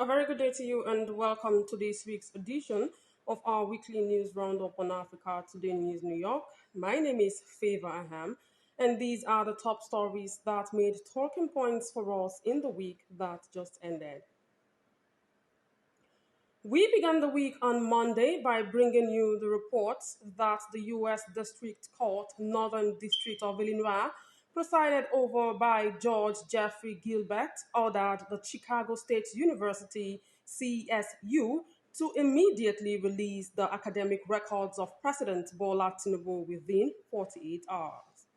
A very good day to you and welcome to this week's edition of our weekly news roundup on Africa Today News New York. My name is Favor Aham, and these are the top stories that made talking points for us in the week that just ended. We began the week on Monday by bringing you the reports that the U.S. District Court, Northern District of Illinois, presided over by George Jeffrey Gilbert, ordered the Chicago State University, CSU, to immediately release the academic records of President Bola Tinubu within 48 hours.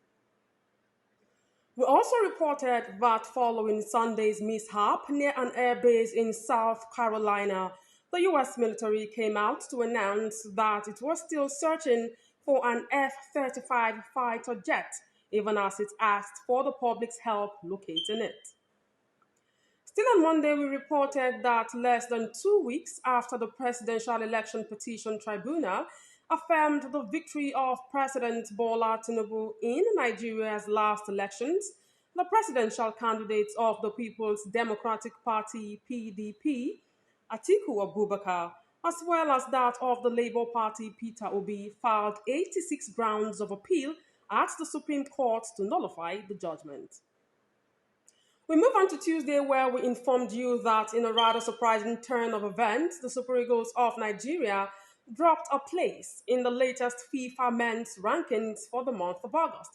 We also reported that following Sunday's mishap near an airbase in South Carolina, the U.S. military came out to announce that it was still searching for an F 35 fighter jet, even as it asked for the public's help locating it. Still on Monday, we reported that less than 2 weeks after the Presidential Election Petition Tribunal affirmed the victory of President Bola Tinubu in Nigeria's last elections, the presidential candidate of the People's Democratic Party (PDP), Atiku Abubakar, as well as that of the Labour Party Peter Obi, filed 86 grounds of appeal at the Supreme Court to nullify the judgment. We move on to Tuesday, where we informed you that in a rather surprising turn of events, the Super Eagles of Nigeria dropped a place in the latest FIFA men's rankings for the month of August,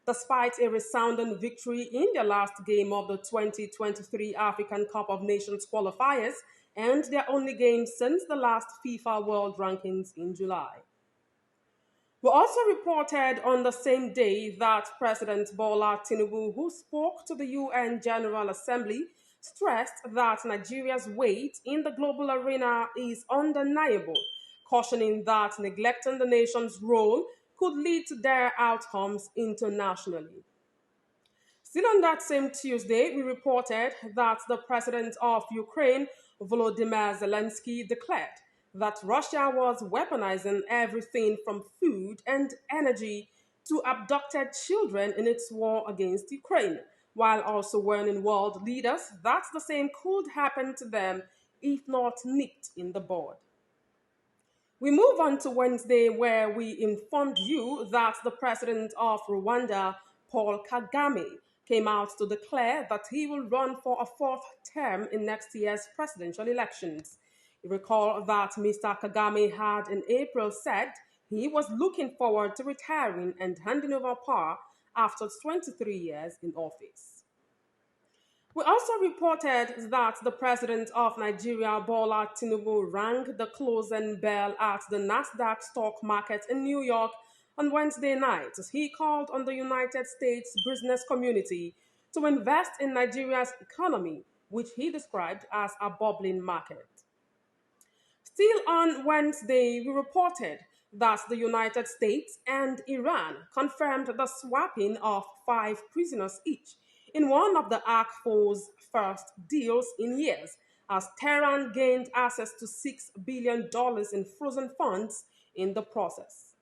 despite a resounding victory in their last game of the 2023 African Cup of Nations qualifiers and their only game since the last FIFA World Rankings in July. We also reported on the same day that President Bola Tinubu, who spoke to the UN General Assembly, stressed that Nigeria's weight in the global arena is undeniable, cautioning that neglecting the nation's role could lead to dire outcomes internationally. Still on that same Tuesday, we reported that the president of Ukraine, Volodymyr Zelensky, declared that Russia was weaponizing everything from food and energy to abducted children in its war against Ukraine, while also warning world leaders that the same could happen to them if not nipped in the bud. We move on to Wednesday, where we informed you that the president of Rwanda, Paul Kagame, came out to declare that he will run for a fourth term in next year's presidential elections. You recall that Mr. Kagame had in April said he was looking forward to retiring and handing over power after 23 years in office. We also reported that the president of Nigeria, Bola Tinubu, rang the closing bell at the Nasdaq stock market in New York on Wednesday night as he called on the United States business community to invest in Nigeria's economy, which he described as a bubbling market. Still on Wednesday, we reported that the United States and Iran confirmed the swapping of 5 prisoners each in one of the ARC-4's first deals in years, as Tehran gained access to $6 billion in frozen funds in the process.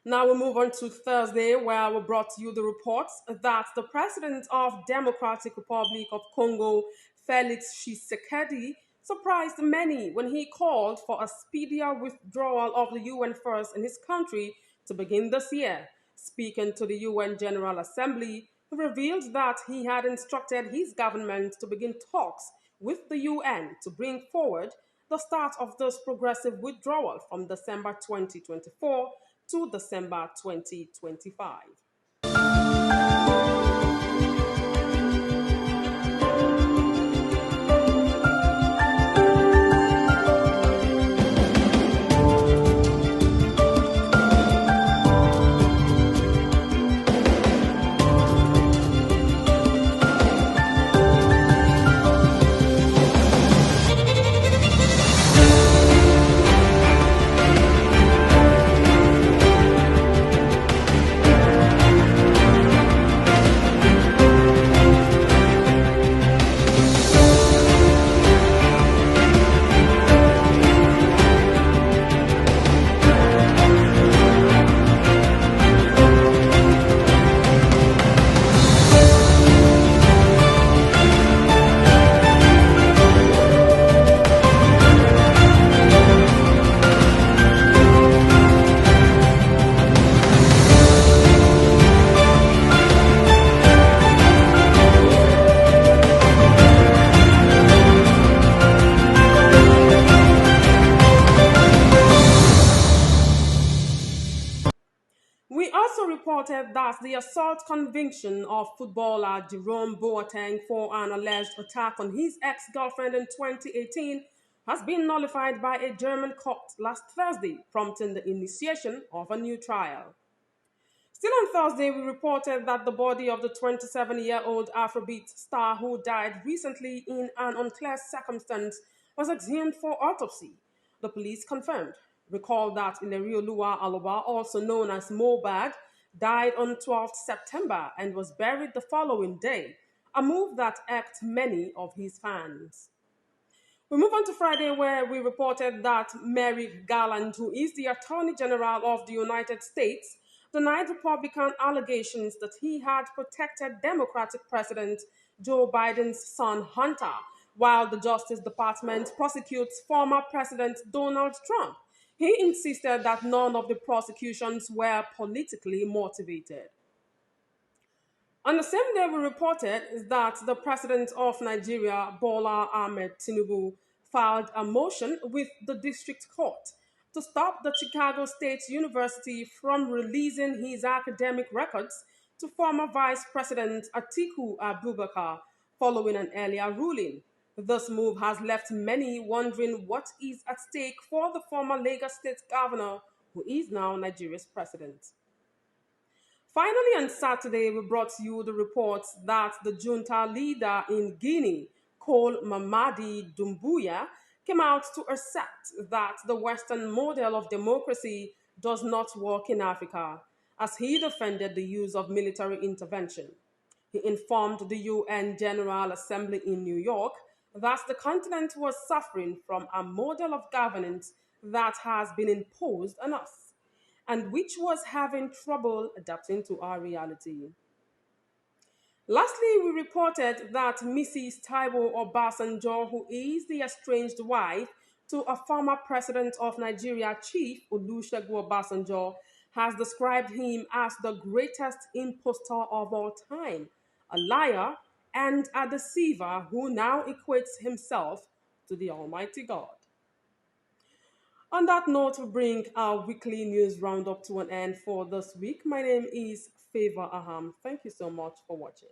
Now we move on to Thursday, where we brought you the reports that the president of Democratic Republic of Congo, Felix Tshisekedi, surprised many when he called for a speedier withdrawal of the UN force in his country to begin this year. Speaking to the UN General Assembly, he revealed that he had instructed his government to begin talks with the UN to bring forward the start of this progressive withdrawal from December 2024 to December 2025. also reported that the assault conviction of footballer Jerome Boateng for an alleged attack on his ex-girlfriend in 2018 has been nullified by a German court last Thursday, prompting the initiation of a new trial. Still on Thursday, we reported that the body of the 27-year-old Afrobeat star who died recently in an unclear circumstance was exhumed for autopsy. The police confirmed. Recall that Ilerioluwa Aloba, also known as Mobad, died on 12th September and was buried the following day, a move that irked many of his fans. We move on to Friday, where we reported that Merrick Garland, who is the Attorney General of the United States, denied Republican allegations that he had protected Democratic President Joe Biden's son Hunter, while the Justice Department prosecutes former President Donald Trump. He insisted that none of the prosecutions were politically motivated. On the same day, we reported that the president of Nigeria, Bola Ahmed Tinubu, filed a motion with the district court to stop the Chicago State University from releasing his academic records to former Vice President Atiku Abubakar following an earlier ruling. This move has left many wondering what is at stake for the former Lagos State governor, who is now Nigeria's president. Finally, on Saturday, we brought you the reports that the junta leader in Guinea, Col Mamadi Doumbouya, came out to assert that the Western model of democracy does not work in Africa, as he defended the use of military intervention. He informed the UN General Assembly in New York that the continent was suffering from a model of governance that has been imposed on us and which was having trouble adapting to our reality. Lastly, we reported that Mrs. Taiwo Obasanjo, who is the estranged wife to a former president of Nigeria, Chief Olusegun Obasanjo, has described him as the greatest impostor of all time, a liar and a deceiver who now equates himself to the Almighty God. On that note, we bring our weekly news roundup to an end for this week. My name is Favor Aham. Thank you so much for watching.